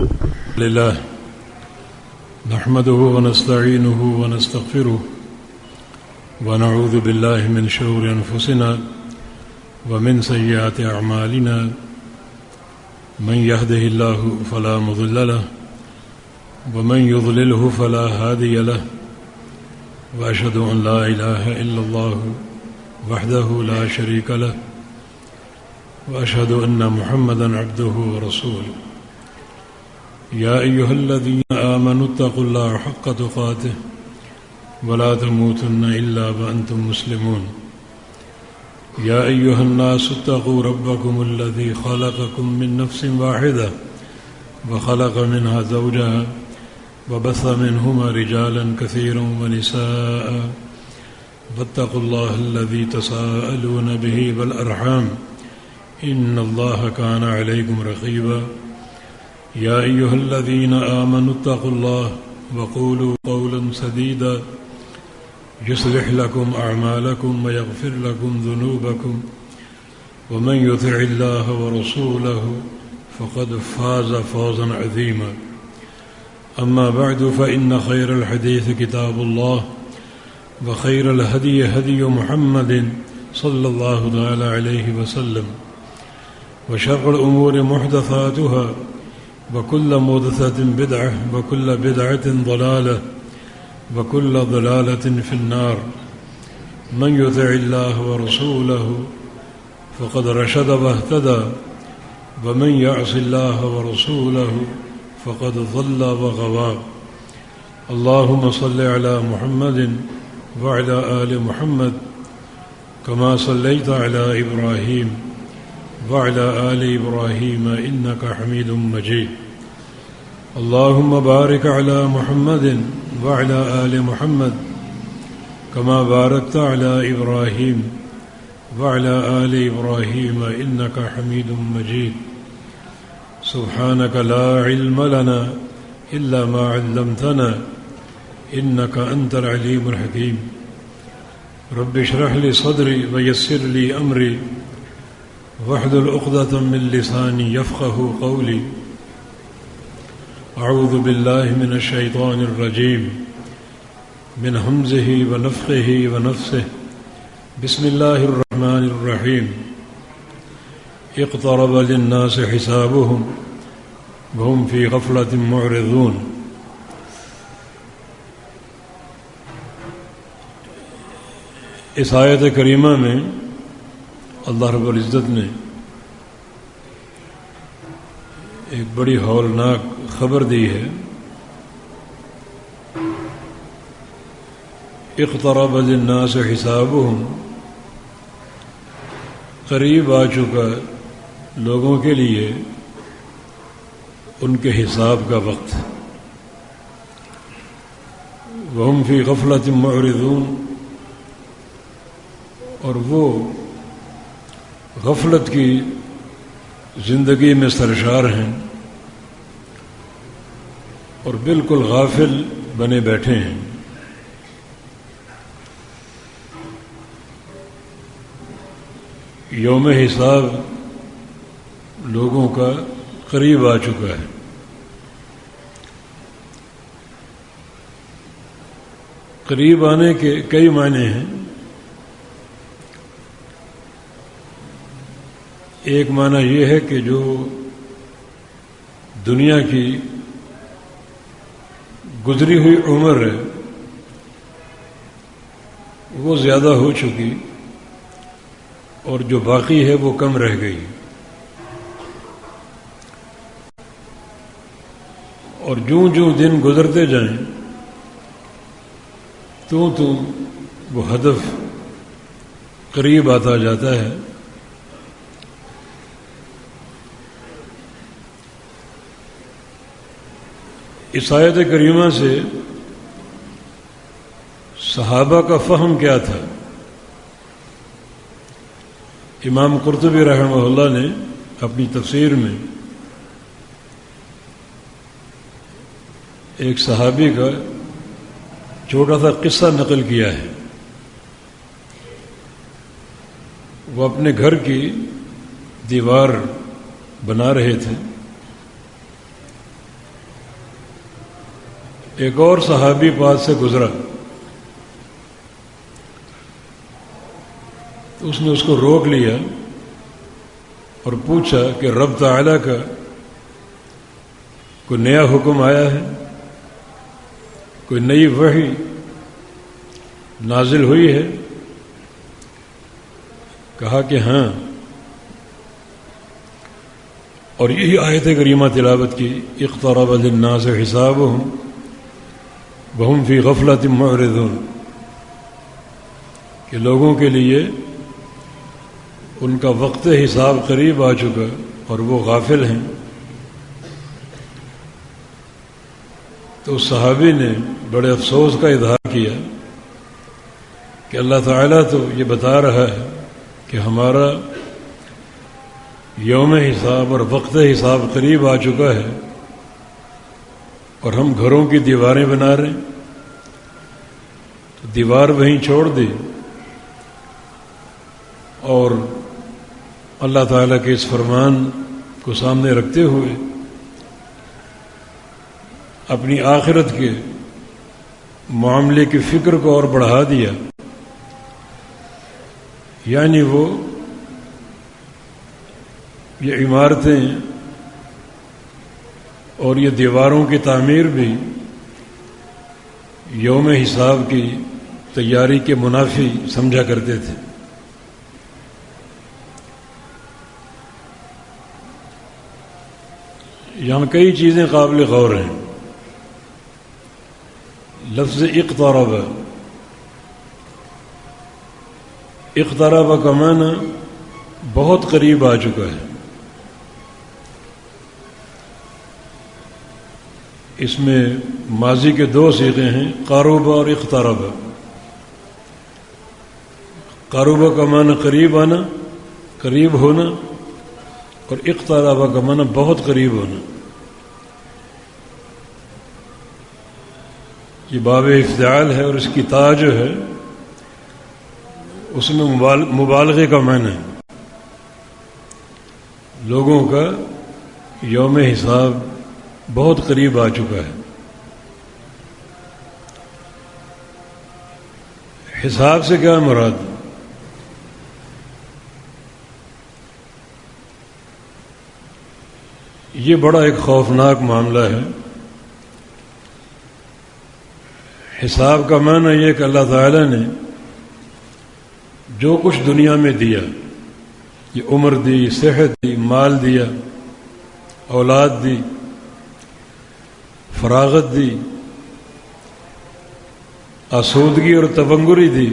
لله نحمده ونستعينه ونستغفره ونعوذ بالله من شرور أنفسنا ومن سيئات أعمالنا من يهده الله فلا مضل له ومن يضلله فلا هادي له وأشهد أن لا إله إلا الله وحده لا شريك له وأشهد أن محمدا عبده ورسوله يا أيها الذين آمنوا اتقوا الله حق تقاته ولا تموتن إلا وأنتم مسلمون يا أيها الناس اتقوا ربكم الذي خلقكم من نفس واحدة وخلق منها زوجها وبث منهما رجالا كثيرا ونساء واتقوا الله الذي تساءلون به والأرحام إن الله كان عليكم رقيبا يا أيها الذين آمنوا اتقوا الله وقولوا قولا سديدا يصلح لكم أعمالكم ويغفر لكم ذنوبكم ومن يطع الله ورسوله فقد فاز فوزا عظيما أما بعد فإن خير الحديث كتاب الله وخير الهدي هدي محمد صلى الله تعالى عليه وسلم وشر الأمور محدثاتها وكل محدثة بدعة وكل بدعة ضلالة وكل ضلالة في النار من يطع الله ورسوله فقد رشد واهتدى ومن يعص الله ورسوله فقد ضل وغوى اللهم صل على محمد وعلى آل محمد كما صليت على إبراهيم وعلى آل إبراهيم إنك حميد مجيد اللهم بارك على محمد وعلى آل محمد كما باركت على إبراهيم وعلى آل إبراهيم إنك حميد مجيد سبحانك لا علم لنا إلا ما علمتنا إنك أنت العليم الحكيم رب اشرح لي صدري ويسر لي أمري واحلل عقدة من لساني يفقه قولي أعوذ بالله من الشيطان الرجيم من همزه ونفخه ونفسه بسم الله الرحمن الرحيم اقترب للناس حسابهم وهم في غفلة معرضون اس آیت کریمہ میں اللہ رب العزت نے ایک بڑی ہولناک خبر دی ہے اقترب للناس حسابهم قریب آ چکا لوگوں کے لیے ان کے حساب کا وقت وهم فی غفلۃ معرضون اور وہ غفلت کی زندگی میں سرشار ہیں اور بالکل غافل بنے بیٹھے ہیں یوم حساب لوگوں کا قریب آ چکا ہے قریب آنے کے کئی معنی ہیں ایک معنی یہ ہے کہ جو دنیا کی گزری ہوئی عمر ہے وہ زیادہ ہو چکی اور جو باقی ہے وہ کم رہ گئی اور جوں جوں دن گزرتے جائیں تو وہ ہدف قریب آتا جاتا ہے اس آیت کریمہ سے صحابہ کا فہم کیا تھا؟ امام قرطبی رحمہ اللہ نے اپنی تفسیر میں ایک صحابی کا چھوٹا سا قصہ نقل کیا ہے. وہ اپنے گھر کی دیوار بنا رہے تھے ایک اور صحابی پاس سے گزرا تو اس نے اس کو روک لیا اور پوچھا کہ رب تعالیٰ کا کوئی نیا حکم آیا ہے، کوئی نئی وحی نازل ہوئی ہے؟ کہا کہ ہاں، اور یہی آیت کریمہ تلاوت کی، اقترب للناس حسابهم وهم فی غفلۃ معرضون، کہ لوگوں کے لیے ان کا وقت حساب قریب آ چکا اور وہ غافل ہیں۔ تو اس صحابی نے بڑے افسوس کا اظہار کیا کہ اللہ تعالیٰ تو یہ بتا رہا ہے کہ ہمارا یوم حساب اور وقت حساب قریب آ چکا ہے، اور ہم گھروں کی دیواریں بنا رہے ہیں۔ تو دیوار وہیں چھوڑ دی اور اللہ تعالیٰ کے اس فرمان کو سامنے رکھتے ہوئے اپنی آخرت کے معاملے کی فکر کو اور بڑھا دیا، یعنی وہ یہ عمارتیں اور یہ دیواروں کی تعمیر بھی یوم حساب کی تیاری کے منافی سمجھا کرتے تھے۔ یہاں کئی چیزیں قابل غور ہیں۔ لفظ اقترب، اقترب کا معنی بہت قریب آ چکا ہے۔ اس میں ماضی کے دو صیغے ہیں، قرب اور اقترب۔ قرب کا معنی قریب آنا، قریب ہونا، اور اقترب کا معنی بہت قریب ہونا۔ یہ باب افتعال ہے اور اس کی تا جو ہے اس میں مبالغے کا معنی ہے۔ لوگوں کا یوم حساب بہت قریب آ چکا ہے۔ حساب سے کیا مراد؟ یہ بڑا ایک خوفناک معاملہ ہے۔ حساب کا معنی یہ کہ اللہ تعالیٰ نے جو کچھ دنیا میں دیا، یہ عمر دی، صحت دی، مال دیا، اولاد دی، فراغت دی، آسودگی اور تبنگری دی،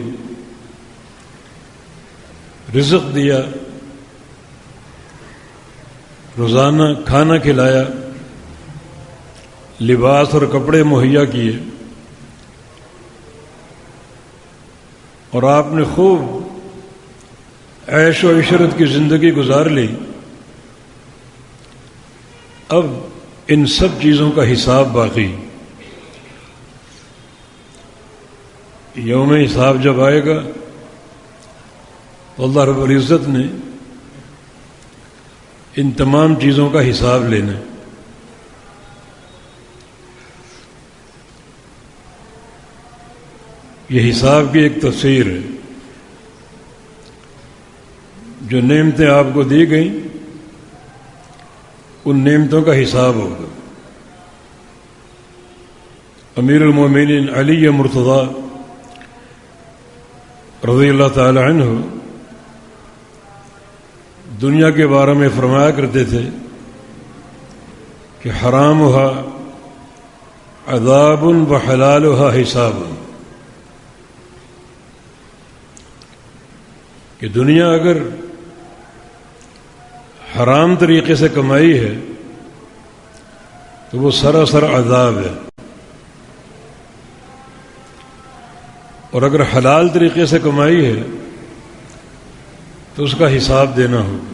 رزق دیا، روزانہ کھانا کھلایا، لباس اور کپڑے مہیا کیے، اور آپ نے خوب عیش و عشرت کی زندگی گزار لی۔ اب ان سب چیزوں کا حساب باقی۔ یوم حساب جب آئے گا تو اللہ رب العزت نے ان تمام چیزوں کا حساب لینا ہے۔ یہ حساب کی ایک تفسیر ہے۔ جو نعمتیں آپ کو دی گئیں ان نعمتوں کا حساب ہوگا۔ امیر المومنین علی مرتضیٰ رضی اللہ تعالی عنہ دنیا کے بارے میں فرمایا کرتے تھے کہ حرامها عذاب و حلالها حساب، کہ دنیا اگر حرام طریقے سے کمائی ہے تو وہ سراسر عذاب ہے، اور اگر حلال طریقے سے کمائی ہے تو اس کا حساب دینا ہوگا۔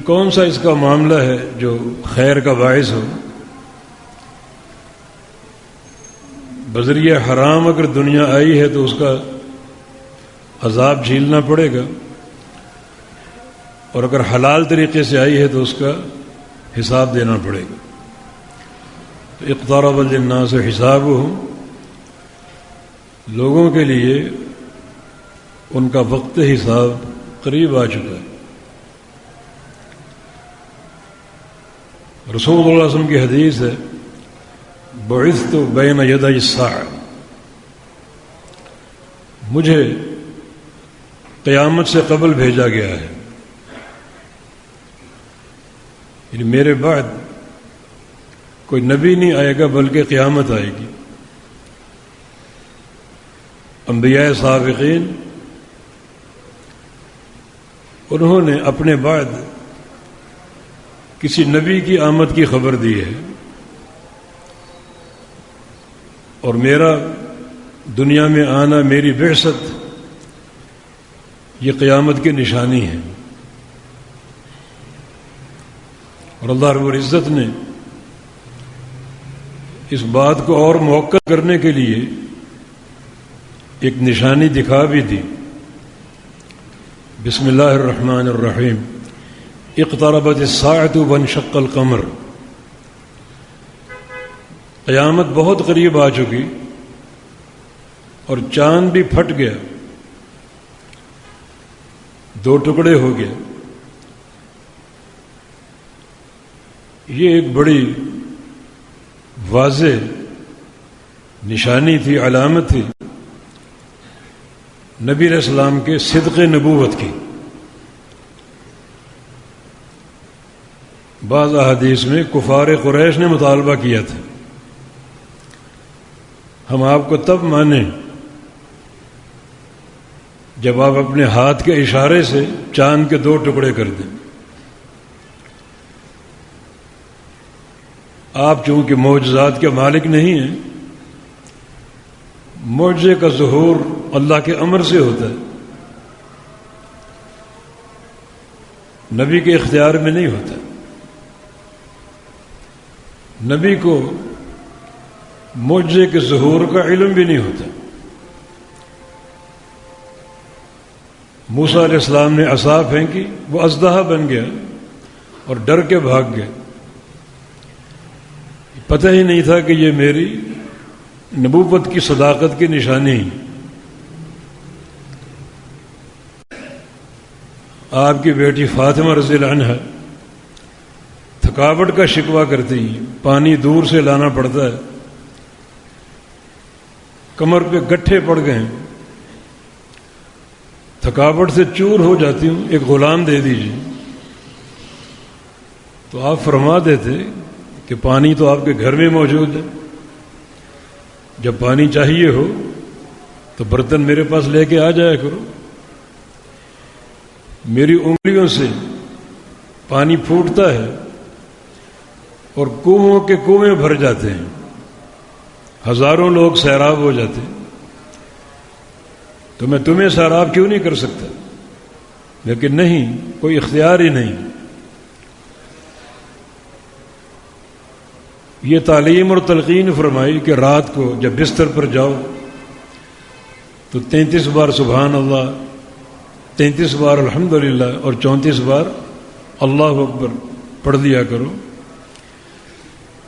کون سا اس کا معاملہ ہے جو خیر کا باعث ہو؟ بذریعہ حرام اگر دنیا آئی ہے تو اس کا عذاب جھیلنا پڑے گا، اور اگر حلال طریقے سے آئی ہے تو اس کا حساب دینا پڑے گا۔ تو اقترب للناس حسابهم، لوگوں کے لیے ان کا وقت حساب قریب آ چکا ہے۔ رسول اللہ علیہ وسلم کی حدیث ہے، بعثت بین یدی الساعہ، مجھے قیامت سے قبل بھیجا گیا ہے، یعنی میرے بعد کوئی نبی نہیں آئے گا بلکہ قیامت آئے گی۔ انبیاء سابقین انہوں نے اپنے بعد کسی نبی کی آمد کی خبر دی ہے، اور میرا دنیا میں آنا، میری بعثت، یہ قیامت کی نشانی ہے۔ اور اللہ رب العزت نے اس بات کو اور موقع کرنے کے لیے ایک نشانی دکھا بھی دی۔ بسم اللہ الرحمن الرحیم، اقتربت الساعۃ وانشق القمر، قیامت بہت قریب آ چکی اور چاند بھی پھٹ گیا، دو ٹکڑے ہو گئے۔ یہ ایک بڑی واضح نشانی تھی، علامت تھی نبی علیہ السلام کے صدق نبوت کی۔ بعض احادیث میں کفار قریش نے مطالبہ کیا تھا، ہم آپ کو تب مانیں جب آپ اپنے ہاتھ کے اشارے سے چاند کے دو ٹکڑے کر دیں۔ آپ چونکہ معجزات کے مالک نہیں ہیں، معجزے کا ظہور اللہ کے امر سے ہوتا ہے، نبی کے اختیار میں نہیں ہوتا۔ نبی کو معجزے کے ظہور کا علم بھی نہیں ہوتا۔ موسیٰ علیہ السلام نے عصا پھینکی، وہ اژدہا بن گیا اور ڈر کے بھاگ گئے، پتہ ہی نہیں تھا کہ یہ میری نبوت کی صداقت کی نشانی۔ آپ کی بیٹی فاطمہ رضی اللہ عنہا تھکاوٹ کا شکوہ کرتی ہیں، پانی دور سے لانا پڑتا ہے، کمر پہ گٹھے پڑ گئے ہیں، تھکاوٹ سے چور ہو جاتی ہوں، ایک غلام دے دیجیے۔ تو آپ فرما دیتے کہ پانی تو آپ کے گھر میں موجود ہے، جب پانی چاہیے ہو تو برتن میرے پاس لے کے آ جایا کرو۔ میری انگلیوں سے پانی پھوٹتا ہے اور کنووں کے کنویں بھر جاتے ہیں، ہزاروں لوگ سیراب ہو جاتے ہیں، تو میں تمہیں سیراب کیوں نہیں کر سکتا؟ لیکن نہیں، کوئی اختیار ہی نہیں۔ یہ تعلیم اور تلقین فرمائی کہ رات کو جب بستر پر جاؤ تو 33 بار سبحان اللہ، 33 بار الحمدللہ اور 34 بار اللہ اکبر پڑھ لیا کرو،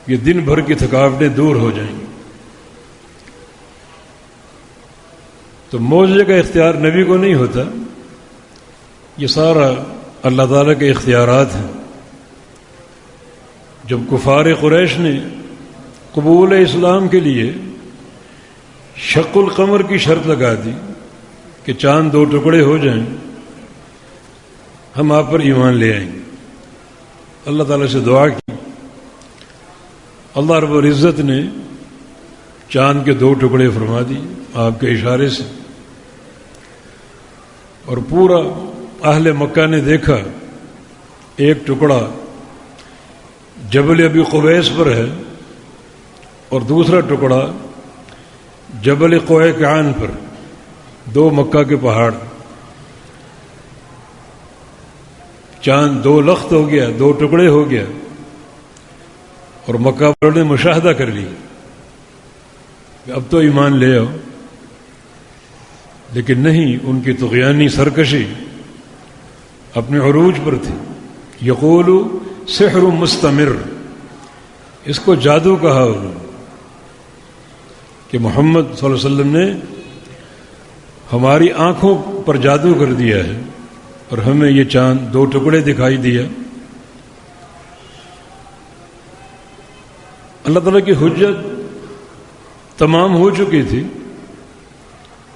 یہ دن بھر کی تھکاوٹیں دور ہو جائیں گی۔ تو معجزے کا اختیار نبی کو نہیں ہوتا، یہ سارا اللہ تعالیٰ کے اختیارات ہیں۔ جب کفار قریش نے قبول اسلام کے لیے شق القمر کی شرط لگا دی کہ چاند دو ٹکڑے ہو جائیں ہم آپ پر ایمان لے آئیں گے، اللہ تعالیٰ سے دعا کی، اللہ رب العزت نے چاند کے دو ٹکڑے فرما دیے آپ کے اشارے سے، اور پورا اہل مکہ نے دیکھا ایک ٹکڑا جبل ابی قبیس پر ہے اور دوسرا ٹکڑا جبل قویقعان پر، دو مکہ کے پہاڑ، چاند دو لخت ہو گیا، دو ٹکڑے ہو گیا، اور مکہ والوں نے مشاہدہ کر لیا کہ اب تو ایمان لے آؤ، لیکن نہیں، ان کی طغیانی سرکشی اپنے عروج پر تھی۔ یقول سحر مستمر، اس کو جادو کہا انہوں نے کہ محمد صلی اللہ علیہ وسلم نے ہماری آنکھوں پر جادو کر دیا ہے اور ہمیں یہ چاند 2 ٹکڑے دکھائی دیا۔ اللہ تعالیٰ کی حجت تمام ہو چکی تھی،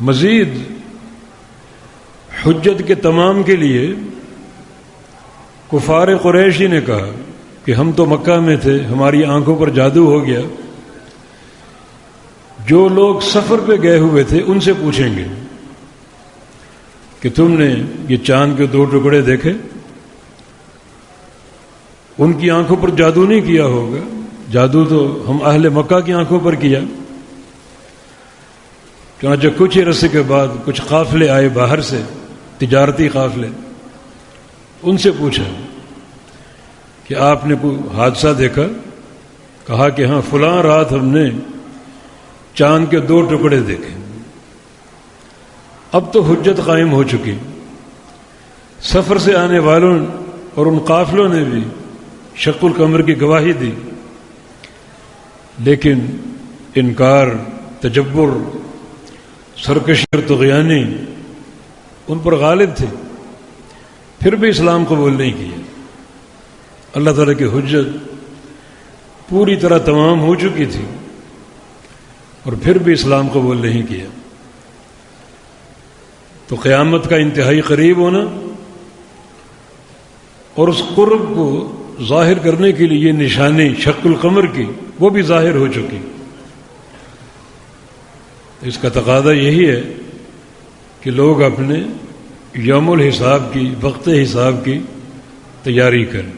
مزید حجت کے تمام کے لیے کفار قریشی نے کہا کہ ہم تو مکہ میں تھے، ہماری آنکھوں پر جادو ہو گیا، جو لوگ سفر پہ گئے ہوئے تھے ان سے پوچھیں گے کہ تم نے یہ چاند کے 2 ٹکڑے دیکھے؟ ان کی آنکھوں پر جادو نہیں کیا ہوگا، جادو تو ہم اہل مکہ کی آنکھوں پر کیا۔ چنانچہ کچھ ہی عرصے کے بعد کچھ قافلے آئے باہر سے، تجارتی قافلے، ان سے پوچھا کہ آپ نے کوئی حادثہ دیکھا؟ کہا کہ ہاں فلاں رات ہم نے چاند کے 2 ٹکڑے دیکھے۔ اب تو حجت قائم ہو چکی، سفر سے آنے والوں اور ان قافلوں نے بھی شق القمر کی گواہی دی، لیکن انکار، تجبر، سرکشی اور طغیانی ان پر غالب تھے، پھر بھی اسلام قبول نہیں کیا۔ اللہ تعالیٰ کی حجت پوری طرح تمام ہو چکی تھی اور پھر بھی اسلام قبول نہیں کیا۔ تو قیامت کا انتہائی قریب ہونا اور اس قرب کو ظاہر کرنے کے لیے یہ نشانی شق القمر کی وہ بھی ظاہر ہو چکی۔ اس کا تقاضا یہی ہے کہ لوگ اپنے یوم الحساب کی، وقت حساب کی تیاری کریں۔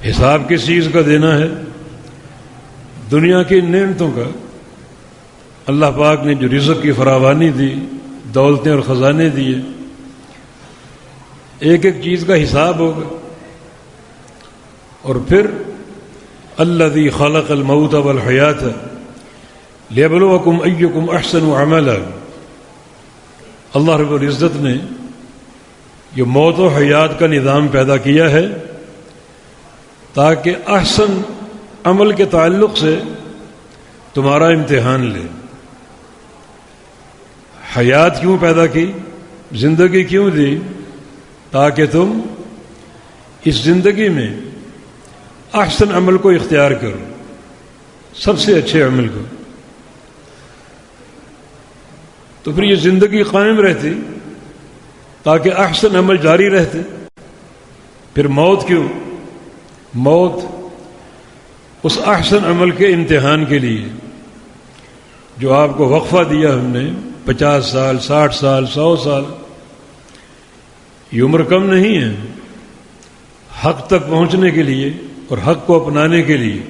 حساب کس چیز کا دینا ہے؟ دنیا کی نعمتوں کا۔ اللہ پاک نے جو رزق کی فراوانی دی، دولتیں اور خزانے دیے، ایک ایک چیز کا حساب ہوگا۔ اور پھر الذی خلق الموت والحیات لیبلوکم ایکم احسن عملا، اللہ رب العزت نے یہ موت و حیات کا نظام پیدا کیا ہے تاکہ احسن عمل کے تعلق سے تمہارا امتحان لے۔ حیات کیوں پیدا کی، زندگی کیوں دی؟ تاکہ تم اس زندگی میں احسن عمل کو اختیار کرو، سب سے اچھے عمل کو۔ تو پھر یہ زندگی قائم رہتی تاکہ احسن عمل جاری رہتے۔ پھر موت کیوں؟ موت اس احسن عمل کے امتحان کے لیے جو آپ کو وقفہ دیا ہم نے، 50 سال، 60 سال، 100 سال، یہ عمر کم نہیں ہے حق تک پہنچنے کے لیے اور حق کو اپنانے کے لیے۔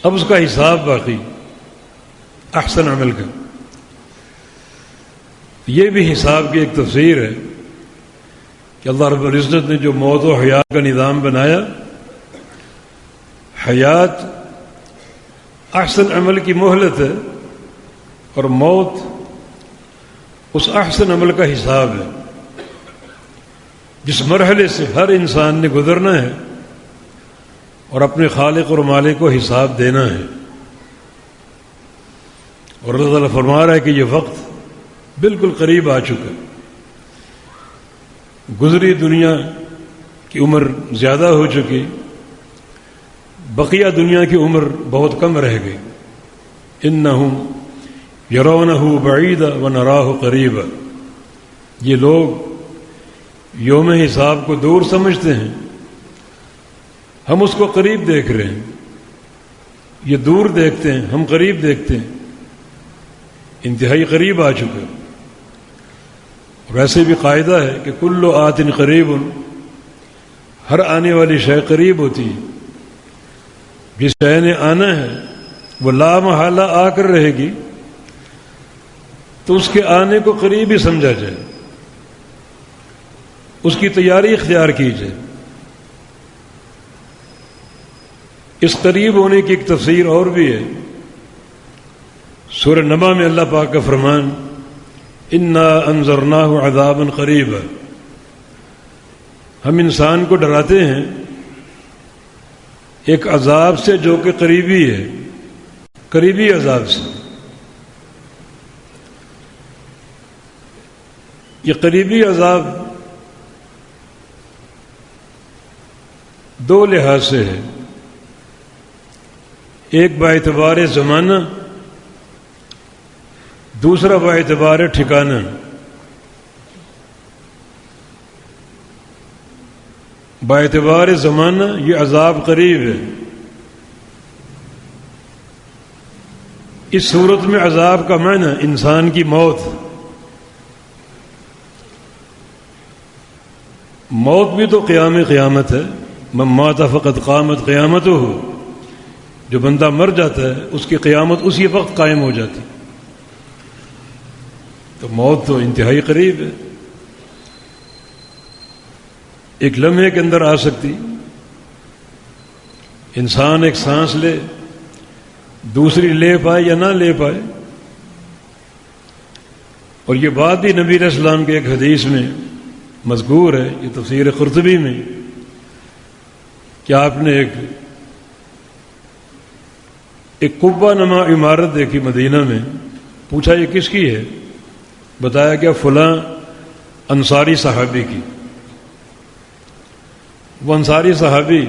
اب اس کا حساب باقی احسن عمل کا۔ یہ بھی حساب کی ایک تفسیر ہے کہ اللہ رب العزت نے جو موت و حیات کا نظام بنایا، حیات احسن عمل کی مہلت ہے اور موت اس احسن عمل کا حساب ہے جس مرحلے سے ہر انسان نے گزرنا ہے اور اپنے خالق اور مالک کو حساب دینا ہے۔ اور اللہ تعالیٰ فرما رہا ہے کہ یہ وقت بالکل قریب آ چکا، گزری دنیا کی عمر زیادہ ہو چکی، بقیہ دنیا کی عمر بہت کم رہ گئی۔ انہم یرونہ بعیدا ونراہ قریبا، یہ لوگ یوم حساب کو دور سمجھتے ہیں، ہم اس کو قریب دیکھ رہے ہیں۔ یہ دور دیکھتے ہیں، ہم قریب دیکھتے ہیں، انتہائی قریب آ چکا۔ ویسے بھی قاعدہ ہے کہ کل آت قریب، ہر آنے والی شے قریب ہوتی ہے۔ جس شے نے آنا ہے وہ لا محالہ آ کر رہے گی، تو اس کے آنے کو قریب ہی سمجھا جائے، اس کی تیاری اختیار کی جائے۔ اس قریب ہونے کی ایک تفسیر اور بھی ہے۔ سورہ نبا میں اللہ پاک کا فرمان، انا انذرناہ عذابا قریبا، ہم انسان کو ڈراتے ہیں ایک عذاب سے جو کہ قریبی ہے، قریبی عذاب سے۔ یہ قریبی عذاب دو لحاظ سے ہے، ایک باعتبار زمانہ، دوسرا باعتبار ٹھکانہ۔ باعتبار زمانہ یہ عذاب قریب ہے، اس صورت میں عذاب کا معنی انسان کی موت۔ موت بھی تو قیامت ہے، من مات فقد قامت قیامتہ، جو بندہ مر جاتا ہے اس کی قیامت اسی وقت قائم ہو جاتی، تو موت تو انتہائی قریب ہے، ایک لمحے کے اندر آ سکتی۔ انسان ایک سانس لے، دوسری لے پائے یا نہ لے پائے۔ اور یہ بات بھی نبی علیہ السلام کے ایک حدیث میں مذکور ہے، یہ تفسیر قرطبی میں، کہ آپ نے ایک قبہ نما عمارت دیکھی مدینہ میں، پوچھا یہ کس کی ہے؟ بتایا کہ فلاں انصاری صحابی کی۔ وہ انصاری صحابی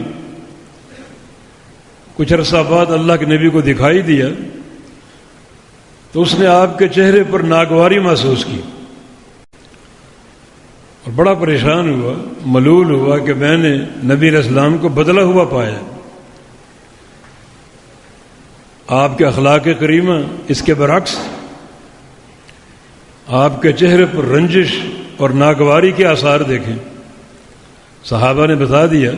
کچھ عرصہ بعد اللہ کے نبی کو دکھائی دیا تو اس نے آپ کے چہرے پر ناگواری محسوس کی اور بڑا پریشان ہوا، ملول ہوا کہ میں نے نبی علیہ السلام کو بدلا ہوا پایا۔ آپ کے اخلاق کریمہ اس کے برعکس، آپ کے چہرے پر رنجش اور ناگواری کے آثار دیکھیں۔ صحابہ نے بتا دیا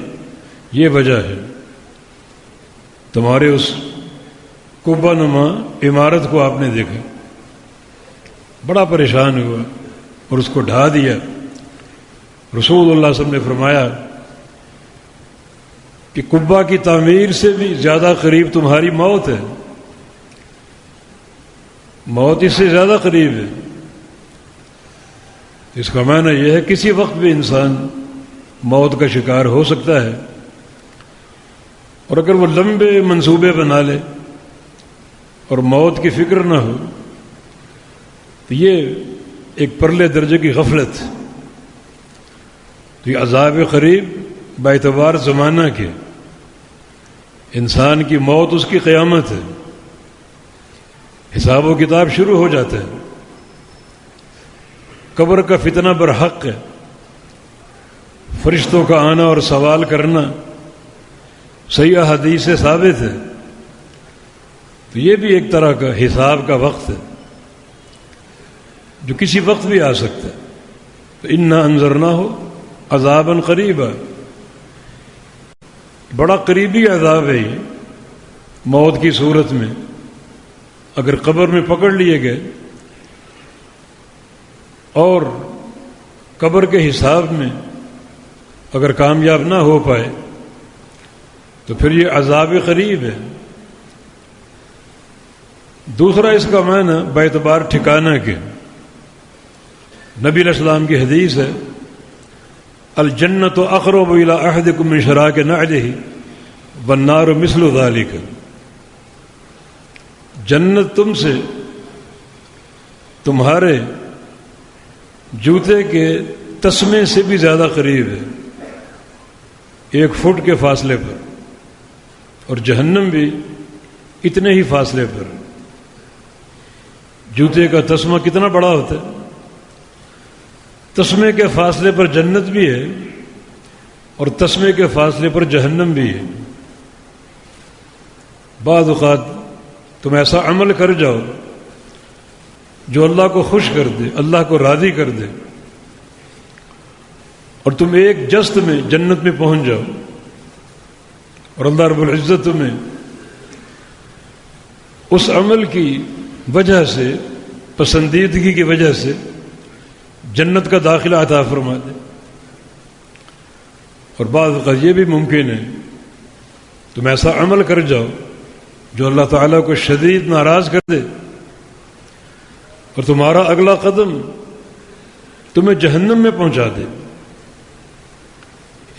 یہ وجہ ہے، تمہارے اس قبہ نما عمارت کو آپ نے دیکھا۔ بڑا پریشان ہوا اور اس کو ڈھا دیا۔ رسول اللہ صلی اللہ علیہ وسلم نے فرمایا کہ قبہ کی تعمیر سے بھی زیادہ قریب تمہاری موت ہے، موت اس سے زیادہ قریب ہے۔ اس کا معنی یہ ہے کسی وقت بھی انسان موت کا شکار ہو سکتا ہے، اور اگر وہ لمبے منصوبے بنا لے اور موت کی فکر نہ ہو تو یہ ایک پرلے درجے کی غفلت۔ تو یہ عذاب قریب باعتبار زمانہ کے، انسان کی موت اس کی قیامت ہے، حساب و کتاب شروع ہو جاتا ہے۔ قبر کا فتنہ برحق ہے، فرشتوں کا آنا اور سوال کرنا صحیح حدیث سے ثابت ہے، تو یہ بھی ایک طرح کا حساب کا وقت ہے جو کسی وقت بھی آ سکتا ہے۔ تو انا انذرناہ عذابا قریبا، بڑا قریبی عذاب ہے یہ موت کی صورت میں۔ اگر قبر میں پکڑ لیے گئے اور قبر کے حساب میں اگر کامیاب نہ ہو پائے تو پھر یہ عذاب قریب ہے۔ دوسرا اس کا معنی باعتبار ٹھکانہ کے، نبی علیہ السلام کی حدیث ہے الجنت اقرب الی احدکم من شراک نعلہ والنار مثل ذلک، جنت تم سے تمہارے جوتے کے تسمے سے بھی زیادہ قریب ہے، 1 فٹ کے فاصلے پر، اور جہنم بھی اتنے ہی فاصلے پر۔ جوتے کا تسمہ کتنا بڑا ہوتا ہے، تسمے کے فاصلے پر جنت بھی ہے اور تسمے کے فاصلے پر جہنم بھی ہے۔ بعض اوقات تم ایسا عمل کر جاؤ جو اللہ کو خوش کر دے، اللہ کو راضی کر دے، اور تم ایک جست میں جنت میں پہنچ جاؤ، اور اللہ رب العزت تمہیں اس عمل کی وجہ سے، پسندیدگی کی وجہ سے جنت کا داخلہ عطا فرما دے۔ اور بعض اوقات یہ بھی ممکن ہے تم ایسا عمل کر جاؤ جو اللہ تعالیٰ کو شدید ناراض کر دے، اور تمہارا اگلا قدم تمہیں جہنم میں پہنچا دے۔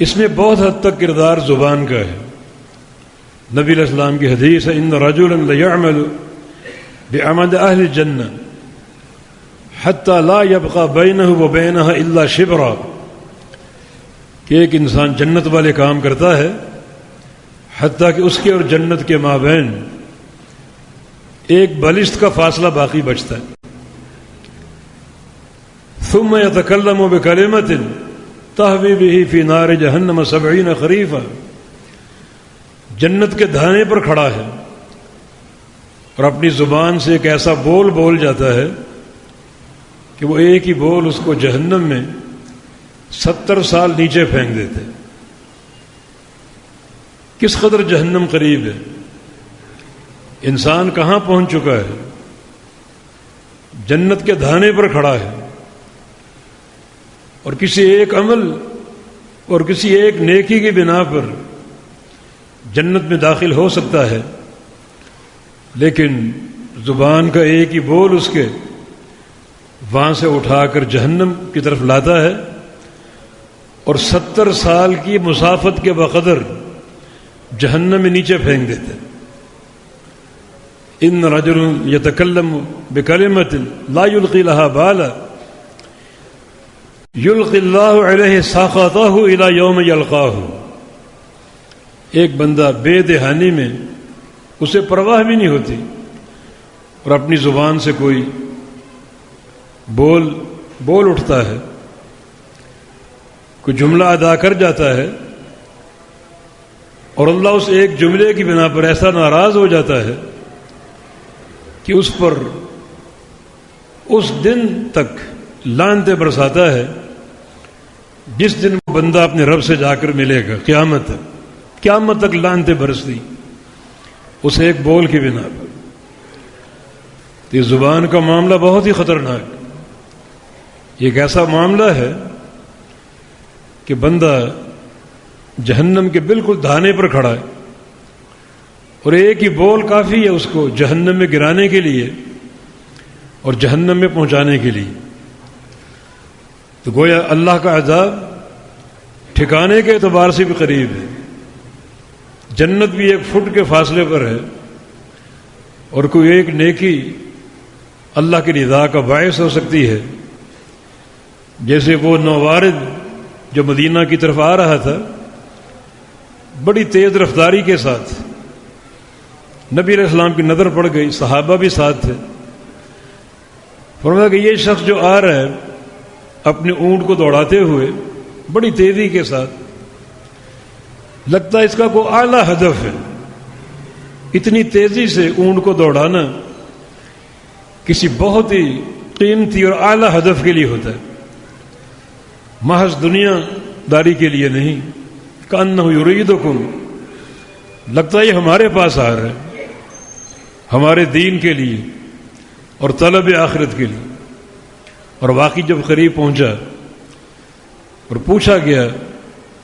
اس میں بہت حد تک کردار زبان کا ہے. نبی علیہ السلام کی حدیث ہے ان رجلا لیعمل بعمل اہل الجنہ حتی لا یبقى بینہ وبینہا الا شبرا، کہ ایک انسان جنت والے کام کرتا ہے حتیٰ کہ اس کے اور جنت کے مابین ایک بلشت کا فاصلہ باقی بچتا ہے. ثم يتكلم بكلمة تهوي به في نار جہنم 70 خریفا، جنت کے دھانے پر کھڑا ہے اور اپنی زبان سے ایک ایسا بول جاتا ہے کہ وہ ایک ہی بول اس کو جہنم میں 70 سال نیچے پھینک دیتے. کس قدر جہنم قریب ہے، انسان کہاں پہنچ چکا ہے، جنت کے دھانے پر کھڑا ہے اور کسی ایک عمل اور کسی ایک نیکی کی بنا پر جنت میں داخل ہو سکتا ہے، لیکن زبان کا ایک ہی بول اس کے وہاں سے اٹھا کر جہنم کی طرف لاتا ہے اور 70 سال کی مسافت کے بقدر جہنم میں نیچے پھینک دیتے. ان رجل یتکلم بکلمۃ لا یلقی لها بالا یلقی اللہ علیہ ساخطہ الی یوم یلقاہ، ایک بندہ بے دہانی میں اسے پرواہ بھی نہیں ہوتی اور اپنی زبان سے کوئی بول اٹھتا ہے، کوئی جملہ ادا کر جاتا ہے اور اللہ اس ایک جملے کی بنا پر ایسا ناراض ہو جاتا ہے کہ اس پر اس دن تک لعنتیں برساتا ہے جس دن وہ بندہ اپنے رب سے جا کر ملے گا. قیامت تک لعنتیں برستی اس ایک بول کی بنا پر. تو یہ زبان کا معاملہ بہت ہی خطرناک، یہ ایک ایسا معاملہ ہے کہ بندہ جہنم کے بالکل دھانے پر کھڑا ہے اور ایک ہی بول کافی ہے اس کو جہنم میں گرانے کے لیے اور جہنم میں پہنچانے کے لیے. تو گویا اللہ کا عذاب ٹھکانے کے اعتبار سے بھی قریب ہے، جنت بھی 1 فٹ کے فاصلے پر ہے اور کوئی ایک نیکی اللہ کی رضا کا باعث ہو سکتی ہے. جیسے وہ نوارد جو مدینہ کی طرف آ رہا تھا بڑی تیز رفتاری کے ساتھ، نبی علیہ السلام کی نظر پڑ گئی، صحابہ بھی ساتھ تھے. فرمایا کہ یہ شخص جو آ رہا ہے اپنے اونٹ کو دوڑاتے ہوئے بڑی تیزی کے ساتھ، لگتا ہے اس کا کوئی اعلیٰ ہدف ہے. اتنی تیزی سے اونٹ کو دوڑانا کسی بہت ہی قیمتی اور اعلیٰ ہدف کے لیے ہوتا ہے، محض دنیا داری کے لیے نہیں. کأنہ یریدکم، لگتا ہے یہ ہمارے پاس آ رہا ہے ہمارے دین کے لیے اور طلب آخرت کے لیے. اور واقعی جب قریب پہنچا اور پوچھا گیا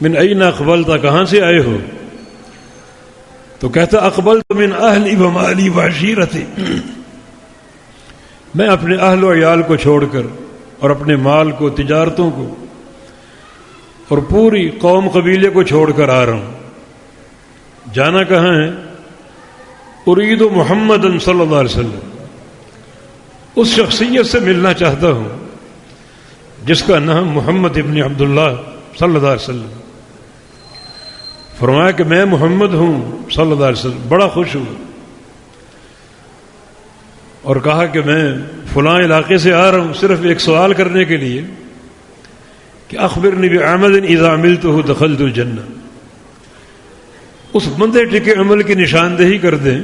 من این اقبلت، کہاں سے آئے ہو؟ تو کہتا اقبلت من اہلی و مالی و عشیرتی، میں اپنے اہل و عیال کو چھوڑ کر اور اپنے مال کو، تجارتوں کو اور پوری قوم قبیلے کو چھوڑ کر آ رہا ہوں. جانا کہاں ہے؟ ارید محمد صلی اللہ علیہ وسلم، اس شخصیت سے ملنا چاہتا ہوں جس کا نام محمد ابن عبداللہ صلی اللہ علیہ وسلم. فرمایا کہ میں محمد ہوں صلی اللہ علیہ وسلم. بڑا خوش ہوا اور کہا کہ میں فلاں علاقے سے آ رہا ہوں صرف ایک سوال کرنے کے لیے کہ اخبرنی بعمل اذا عملتہ دخلت الجنہ، اس بندے ٹکے عمل کی نشاندہی کر دیں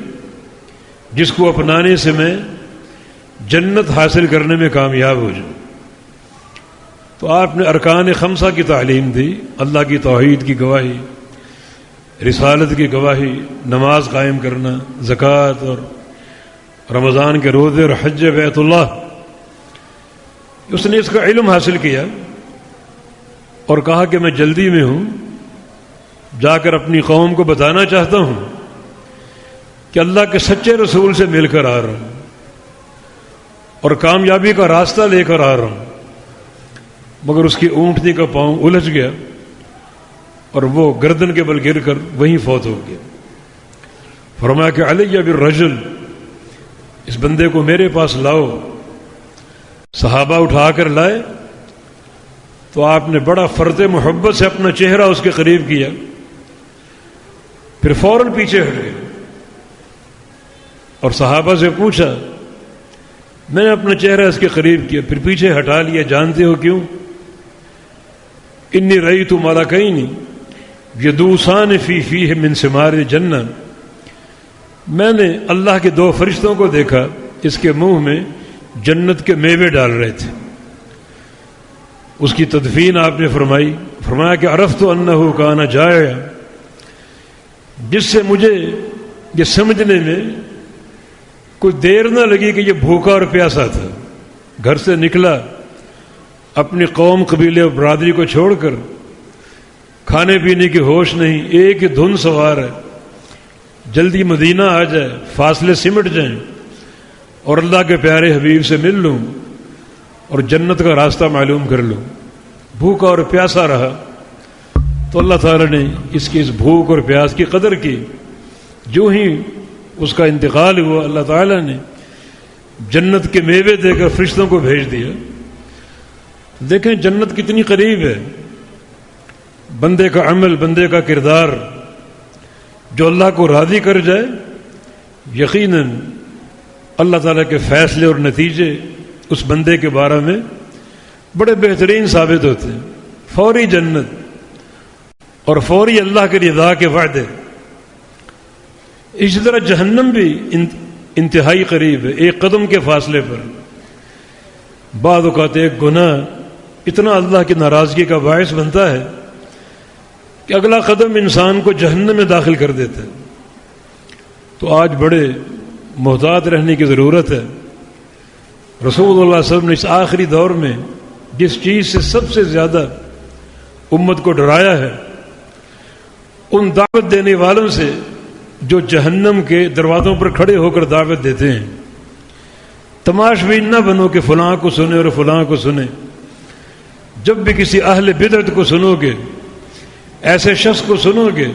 جس کو اپنانے سے میں جنت حاصل کرنے میں کامیاب ہو جاؤں. تو آپ نے ارکان خمسہ کی تعلیم دی، اللہ کی توحید کی گواہی، رسالت کی گواہی، نماز قائم کرنا، زکوٰۃ اور رمضان کے روزے اور حج بیت اللہ. اس نے اس کا علم حاصل کیا اور کہا کہ میں جلدی میں ہوں، جا کر اپنی قوم کو بتانا چاہتا ہوں کہ اللہ کے سچے رسول سے مل کر آ رہا ہوں اور کامیابی کا راستہ لے کر آ رہا ہوں. مگر اس کی اونٹنی کا پاؤں الجھ گیا اور وہ گردن کے بل گر کر وہیں فوت ہو گیا۔ فرمایا کہ علیہ بالرجل، اس بندے کو میرے پاس لاؤ۔ صحابہ اٹھا کر لائے تو آپ نے بڑا فرط محبت سے اپنا چہرہ اس کے قریب کیا، پھر فوراً پیچھے ہٹ گئے اور صحابہ سے پوچھا، میں نے اپنا چہرہ اس کے قریب کیا پھر پیچھے ہٹا لیا، جانتے ہو کیوں؟ انی رأیت ملکین یدوسان فی فیہ من ثمار الجنہ، میں نے اللہ کے دو فرشتوں کو دیکھا اس کے منہ میں جنت کے میوے ڈال رہے تھے۔ اس کی تدفین آپ نے فرمایا کہ عرفت انہ کان جائع، جس سے مجھے یہ سمجھنے میں کوئی دیر نہ لگی کہ یہ بھوکا اور پیاسا تھا۔ گھر سے نکلا اپنی قوم، قبیلے اور برادری کو چھوڑ کر، کھانے پینے کی ہوش نہیں، ایک ہی دھن سوار ہے، جلدی مدینہ آ جائے، فاصلے سمٹ جائیں اور اللہ کے پیارے حبیب سے مل لوں اور جنت کا راستہ معلوم کر لوں۔ بھوکا اور پیاسا رہا تو اللہ تعالیٰ نے اس کی اس بھوک اور پیاس کی قدر کی۔ جو ہی اس کا انتقال ہوا، اللہ تعالیٰ نے جنت کے میوے دے کر فرشتوں کو بھیج دیا۔ دیکھیں جنت کتنی قریب ہے۔ بندے کا عمل، بندے کا کردار جو اللہ کو راضی کر جائے، یقیناً اللہ تعالیٰ کے فیصلے اور نتیجے اس بندے کے بارے میں بڑے بہترین ثابت ہوتے ہیں۔ فوری جنت اور فوری اللہ کی رضا کے وعدے۔ اسی طرح جہنم بھی انتہائی قریب ہے، ایک قدم کے فاصلے پر۔ بعض اوقات ایک گناہ اتنا اللہ کی ناراضگی کا باعث بنتا ہے کہ اگلا قدم انسان کو جہنم میں داخل کر دیتا ہے۔ تو آج بڑے محتاط رہنے کی ضرورت ہے۔ رسول اللہ صلی اللہ علیہ وسلم نے اس آخری دور میں جس چیز سے سب سے زیادہ امت کو ڈرایا ہے، ان دعوت دینے والوں سے جو جہنم کے دروازوں پر کھڑے ہو کر دعوت دیتے ہیں۔ تماش بین نہ بنو کہ فلاں کو سنے اور فلاں کو سنے۔ جب بھی کسی اہل بدعت کو سنو گے، ایسے شخص کو سنو گے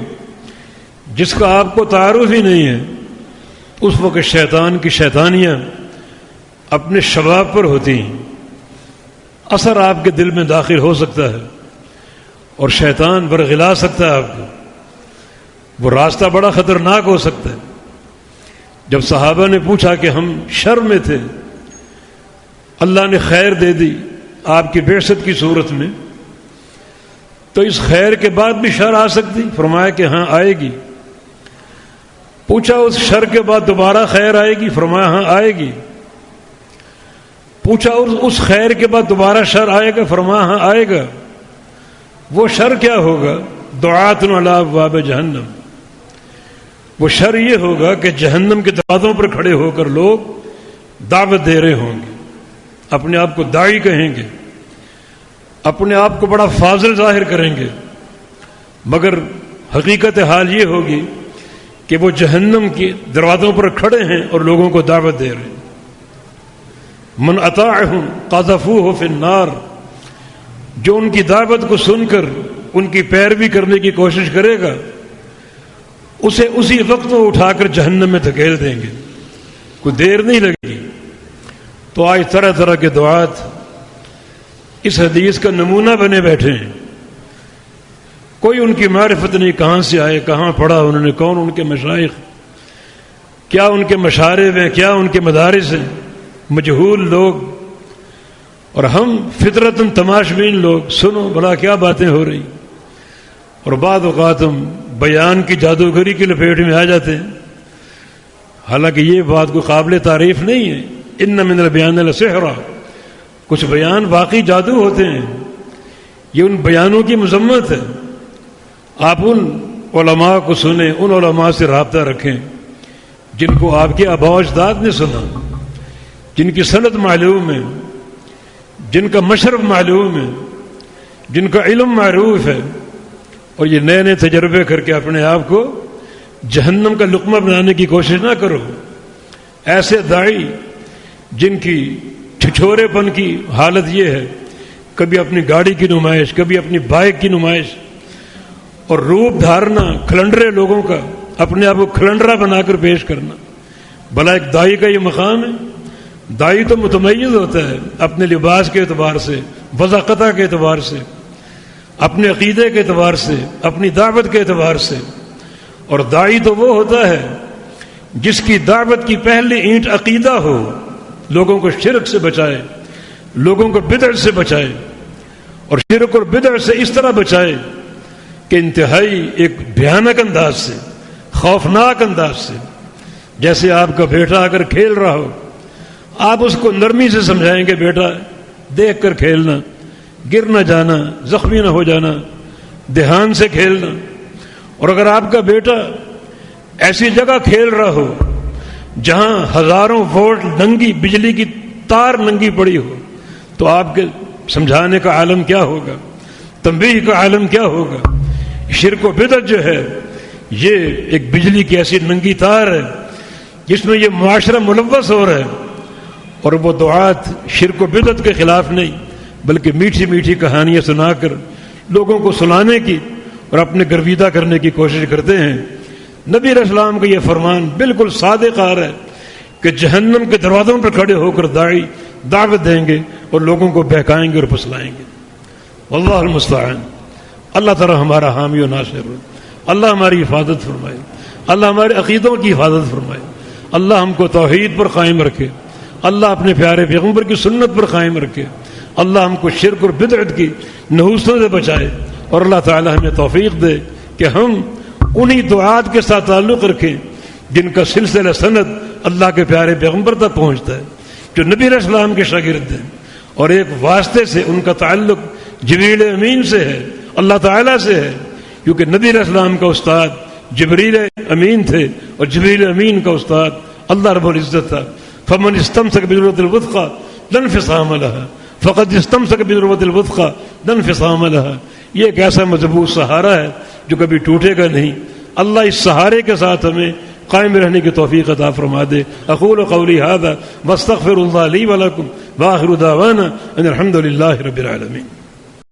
جس کا آپ کو تعارف ہی نہیں ہے، اس وقت شیطان کی شیطانیاں اپنے شباب پر ہوتی ہیں، اثر آپ کے دل میں داخل ہو سکتا ہے اور شیطان برغلا سکتا ہے آپ کو۔ وہ راستہ بڑا خطرناک ہو سکتا ہے۔ جب صحابہ نے پوچھا کہ ہم شر میں تھے، اللہ نے خیر دے دی آپ کی بعثت کی صورت میں، تو اس خیر کے بعد بھی شر آ سکتی؟ فرمایا کہ ہاں آئے گی۔ پوچھا اس شر کے بعد دوبارہ خیر آئے گی؟ فرمایا ہاں آئے گی۔ پوچھا اس خیر کے بعد دوبارہ شر آئے گا؟ فرمایا ہاں آئے گا۔ وہ شر کیا ہوگا؟ دعات علی ابواب جہنم۔ وہ شر یہ ہوگا کہ جہنم کے دروازوں پر کھڑے ہو کر لوگ دعوت دے رہے ہوں گے، اپنے آپ کو داعی کہیں گے، اپنے آپ کو بڑا فاضل ظاہر کریں گے، مگر حقیقت حال یہ ہوگی کہ وہ جہنم کے دروازوں پر کھڑے ہیں اور لوگوں کو دعوت دے رہے ہیں۔ من اطاعہم قذفوہ فی النار، جو ان کی دعوت کو سن کر ان کی پیروی کرنے کی کوشش کرے گا، اسے اسی وقت وہ اٹھا کر جہنم میں دھکیل دیں گے، کوئی دیر نہیں لگے گی۔ تو آج طرح طرح کے دعات اس حدیث کا نمونہ بنے بیٹھے ہیں۔ کوئی ان کی معرفت نہیں، کہاں سے آئے، کہاں پڑھا انہوں نے، کون ان کے مشائخ، کیا ان کے مشارب ہیں، کیا ان کے مدارس ہیں، مجہول لوگ، اور ہم فطرتاً تماشبین لوگ، سنو بھلا کیا باتیں ہو رہی۔ اور بعض اوقات ہم بیان کی جادوگری کی لپیٹ میں آ جاتے ہیں، حالانکہ یہ بات کوئی قابل تعریف نہیں ہے۔ ان من البیان لسحرا، کچھ بیان واقعی جادو ہوتے ہیں، یہ ان بیانوں کی مذمت ہے۔ آپ ان علماء کو سنیں، ان علماء سے رابطہ رکھیں جن کو آپ کے آباء و اجداد نے سنا، جن کی سند معلوم ہے، جن کا مشرب معلوم ہے، جن کا علم معروف ہے، اور یہ نئے نئے تجربے کر کے اپنے آپ کو جہنم کا لقمہ بنانے کی کوشش نہ کرو۔ ایسے داعی جن کی چھچورے پن کی حالت یہ ہے، کبھی اپنی گاڑی کی نمائش، کبھی اپنی بائک کی نمائش، اور روپ دھارنا کھلنڈرے لوگوں کا، اپنے آپ کو کھلنڈرا بنا کر پیش کرنا، بھلا ایک دائی کا یہ مقام ہے؟ دائی تو متمیز ہوتا ہے اپنے لباس کے اعتبار سے، وضاقتہ کے اعتبار سے، اپنے عقیدے کے اعتبار سے، اپنی دعوت کے اعتبار سے. اور دائی تو وہ ہوتا ہے جس کی دعوت کی پہلی اینٹ عقیدہ ہو، لوگوں کو شرک سے بچائے، لوگوں کو بدعت سے بچائے، اور شرک اور بدعت سے اس طرح بچائے کہ انتہائی ایک بھیانک انداز سے، خوفناک انداز سے. جیسے آپ کا بیٹا اگر کھیل رہا ہو، آپ اس کو نرمی سے سمجھائیں گے بیٹا دیکھ کر کھیلنا، گر نہ جانا، زخمی نہ ہو جانا، دھیان سے کھیلنا. اور اگر آپ کا بیٹا ایسی جگہ کھیل رہا ہو جہاں ہزاروں وولٹ ننگی بجلی کی تار ننگی پڑی ہو، تو آپ کے سمجھانے کا عالم کیا ہوگا، تنبیہ کا عالم کیا ہوگا. شرک و بدعت جو ہے یہ ایک بجلی کی ایسی ننگی تار ہے جس میں یہ معاشرہ ملوث ہو رہا ہے. اور وہ دعات شرک و بدعت کے خلاف نہیں بلکہ میٹھی میٹھی کہانیاں سنا کر لوگوں کو سلانے کی اور اپنے گرویدہ کرنے کی کوشش کرتے ہیں. نبی علیہ السلام کا یہ فرمان بالکل صادق آ رہا ہے کہ جہنم کے دروازوں پر کھڑے ہو کر داعی دعوت دیں گے اور لوگوں کو بہکائیں گے اور پھسلائیں گے. واللہ المستعان. اللہ تعالی ہمارا حامی و ناصر ہو. اللہ ہماری حفاظت فرمائے، اللہ ہمارے عقیدوں کی حفاظت فرمائے، اللہ ہم کو توحید پر قائم رکھے، اللہ اپنے پیارے پیغمبر کی سنت پر قائم رکھے، اللہ ہم کو شرک اور بدعت کی نحوستوں سے بچائے، اور اللہ تعالی ہمیں توفیق دے کہ ہم انہی دعات کے ساتھ تعلق رکھیں جن کا سلسلہ سند اللہ کے پیارے پیغمبر تک پہنچتا ہے، جو نبی علیہ السلام کے شاگرد ہیں، اور ایک واسطے سے ان کا تعلق جبریل امین سے ہے، اللہ تعالیٰ سے ہے، کیونکہ نبی علیہ السلام کا استاد جبریل امین تھے اور جبریل امین کا استاد اللہ رب العزت تھا. فمن استمسک بالعروۃ الوثقی لا انفصام لها فقد استمسک بالعروۃ الوثقی لا انفصام لها. یہ ایک ایسا مضبوط سہارا ہے جو کبھی ٹوٹے گا نہیں. اللہ اس سہارے کے ساتھ ہمیں قائم رہنے کی توفیق عطا فرما دے. اقول قولی هذا واستغفر اللہ لی ولکم واخر دعوانا ان الحمد للہ رب العالمین.